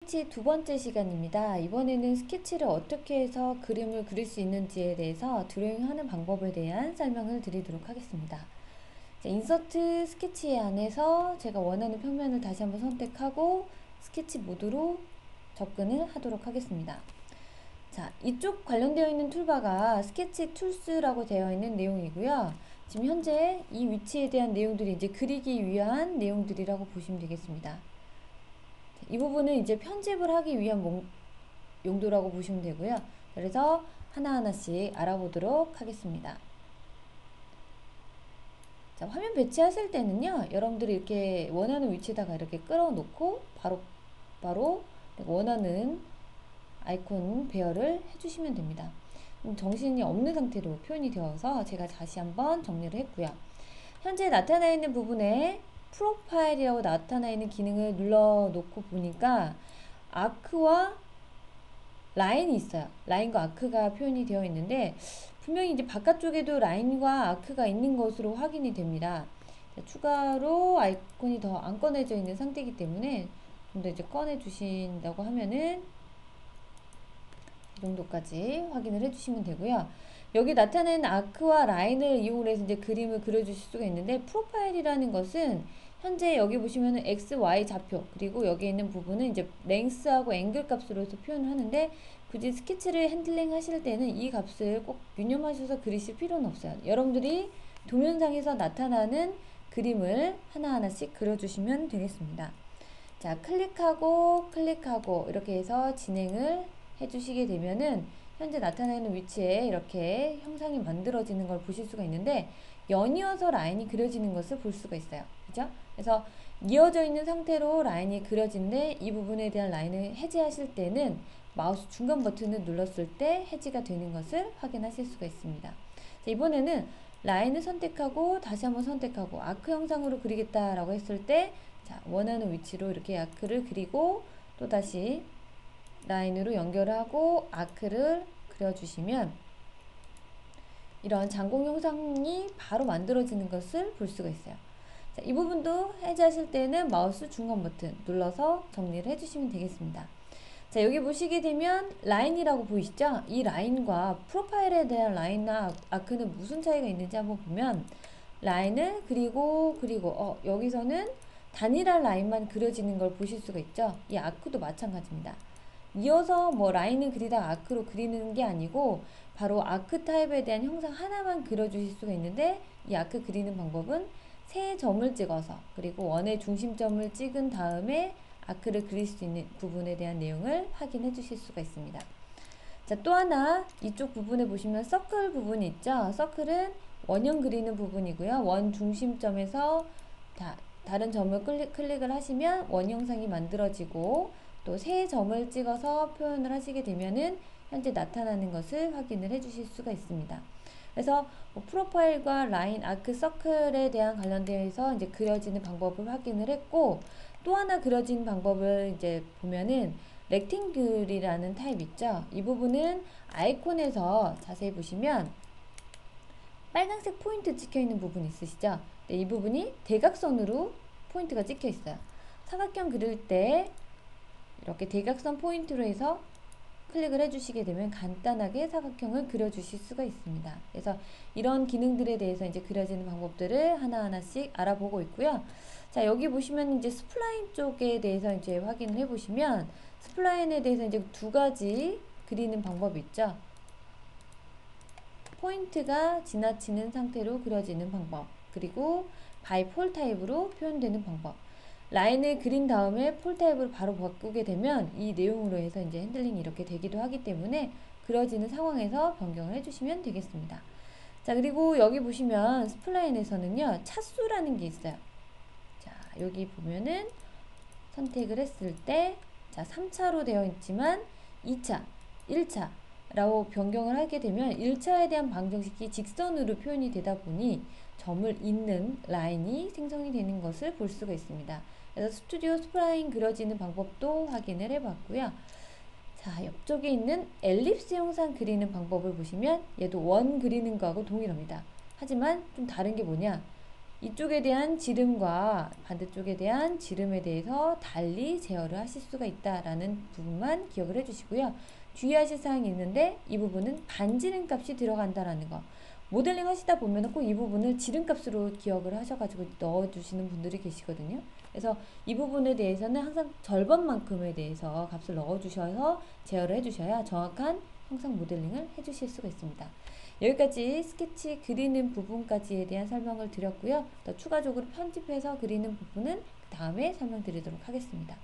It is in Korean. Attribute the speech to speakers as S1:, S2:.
S1: 스케치 두 번째 시간입니다. 이번에는 스케치를 어떻게 해서 그림을 그릴 수 있는지에 대해서 드로잉하는 방법에 대한 설명을 드리도록 하겠습니다. 자, 인서트 스케치 안에서 제가 원하는 평면을 다시 한번 선택하고 스케치 모드로 접근을 하도록 하겠습니다. 자, 이쪽 관련되어 있는 툴바가 스케치 툴스라고 되어 있는 내용이고요. 지금 현재 이 위치에 대한 내용들이 이제 그리기 위한 내용들이라고 보시면 되겠습니다. 이 부분은 이제 편집을 하기 위한 용도라고 보시면 되고요. 그래서 하나하나씩 알아보도록 하겠습니다. 자, 화면 배치하실 때는요, 여러분들이 이렇게 원하는 위치에다가 이렇게 끌어놓고 바로 원하는 아이콘 배열을 해주시면 됩니다. 정신이 없는 상태로 표현이 되어서 제가 다시 한번 정리를 했고요. 현재 나타나 있는 부분에 프로파일이라고 나타나 있는 기능을 눌러 놓고 보니까 아크와 라인이 있어요. 라인과 아크가 표현이 되어 있는데 분명히 이제 바깥쪽에도 라인과 아크가 있는 것으로 확인이 됩니다. 자, 추가로 아이콘이 더 안 꺼내져 있는 상태이기 때문에 좀 더 이제 꺼내 주신다고 하면은 이 정도까지 확인을 해주시면 되고요. 여기 나타낸 아크와 라인을 이용해서 이제 그림을 그려주실 수가 있는데 프로파일이라는 것은 현재 여기 보시면은 x, y 좌표 그리고 여기 있는 부분은 이제 랭스하고 앵글 값으로 해서 표현을 하는데 굳이 스케치를 핸들링 하실 때는 이 값을 꼭 유념하셔서 그리실 필요는 없어요. 여러분들이 도면상에서 나타나는 그림을 하나하나씩 그려주시면 되겠습니다. 자, 클릭하고 이렇게 해서 진행을 해주시게 되면은 현재 나타나는 위치에 이렇게 형상이 만들어지는 걸 보실 수가 있는데 연이어서 라인이 그려지는 것을 볼 수가 있어요. 그죠? 그래서 이어져 있는 상태로 라인이 그려지는데 이 부분에 대한 라인을 해제하실 때는 마우스 중간 버튼을 눌렀을 때 해제가 되는 것을 확인하실 수가 있습니다. 자, 이번에는 라인을 선택하고 다시 한번 선택하고 아크 형상으로 그리겠다라고 했을 때 자, 원하는 위치로 이렇게 아크를 그리고 또 다시 라인으로 연결하고 아크를 그려주시면 이런 장공 형상이 바로 만들어지는 것을 볼 수가 있어요. 자, 이 부분도 해제하실 때는 마우스 중간 버튼 눌러서 정리를 해주시면 되겠습니다. 자, 여기 보시게 되면 라인이라고 보이시죠? 이 라인과 프로파일에 대한 라인과 아크는 무슨 차이가 있는지 한번 보면 라인을 그리고 여기서는 단일한 라인만 그려지는 걸 보실 수가 있죠? 이 아크도 마찬가지입니다. 이어서 뭐 라인을 그리다가 아크로 그리는 게 아니고 바로 아크 타입에 대한 형상 하나만 그려주실 수가 있는데 이 아크 그리는 방법은 세 점을 찍어서 그리고 원의 중심점을 찍은 다음에 아크를 그릴 수 있는 부분에 대한 내용을 확인해 주실 수가 있습니다. 자, 또 하나 이쪽 부분에 보시면 서클 부분이 있죠. 서클은 원형 그리는 부분이고요. 원 중심점에서 다른 점을 클릭을 하시면 원 형상이 만들어지고 또 세 점을 찍어서 표현을 하시게 되면은 현재 나타나는 것을 확인을 해 주실 수가 있습니다. 그래서 뭐 프로파일과 라인, 아크, 서클에 대한 관련되어서 이제 그려지는 방법을 확인을 했고 또 하나 그려진 방법을 이제 보면은 렉탱글이라는 타입 있죠. 이 부분은 아이콘에서 자세히 보시면 빨간색 포인트 찍혀 있는 부분 있으시죠? 네, 이 부분이 대각선으로 포인트가 찍혀 있어요. 사각형 그릴 때 이렇게 대각선 포인트로 해서 클릭을 해주시게 되면 간단하게 사각형을 그려주실 수가 있습니다. 그래서 이런 기능들에 대해서 이제 그려지는 방법들을 하나하나씩 알아보고 있고요. 자, 여기 보시면 이제 스플라인 쪽에 대해서 이제 확인을 해보시면 스플라인에 대해서 이제 두 가지 그리는 방법이 있죠. 포인트가 지나치는 상태로 그려지는 방법, 그리고 바이 폴 타입으로 표현되는 방법. 라인을 그린 다음에 폴 타입으로 바로 바꾸게 되면 이 내용으로 해서 이제 핸들링이 이렇게 되기도 하기 때문에 그려지는 상황에서 변경을 해주시면 되겠습니다. 자, 그리고 여기 보시면 스플라인에서는요, 차수라는 게 있어요. 자, 여기 보면은 선택을 했을 때, 자, 3차로 되어 있지만 2차, 1차, 라고 변경을 하게 되면 1차에 대한 방정식이 직선으로 표현이 되다 보니 점을 잇는 라인이 생성이 되는 것을 볼 수가 있습니다. 그래서 스튜디오 스프라인 그려지는 방법도 확인을 해봤고요. 자, 옆쪽에 있는 엘립스 형상 그리는 방법을 보시면 얘도 원 그리는 거하고 동일합니다. 하지만 좀 다른 게 뭐냐? 이쪽에 대한 지름과 반대쪽에 대한 지름에 대해서 달리 제어를 하실 수가 있다라는 부분만 기억을 해주시고요. 주의하실 사항이 있는데 이 부분은 반지름 값이 들어간다라는 거. 모델링 하시다 보면 꼭 이 부분을 지름값으로 기억을 하셔가지고 넣어주시는 분들이 계시거든요. 그래서 이 부분에 대해서는 항상 절반만큼에 대해서 값을 넣어주셔서 제어를 해주셔야 정확한 형상 모델링을 해주실 수가 있습니다. 여기까지 스케치 그리는 부분까지에 대한 설명을 드렸고요. 더 추가적으로 편집해서 그리는 부분은 그 다음에 설명드리도록 하겠습니다.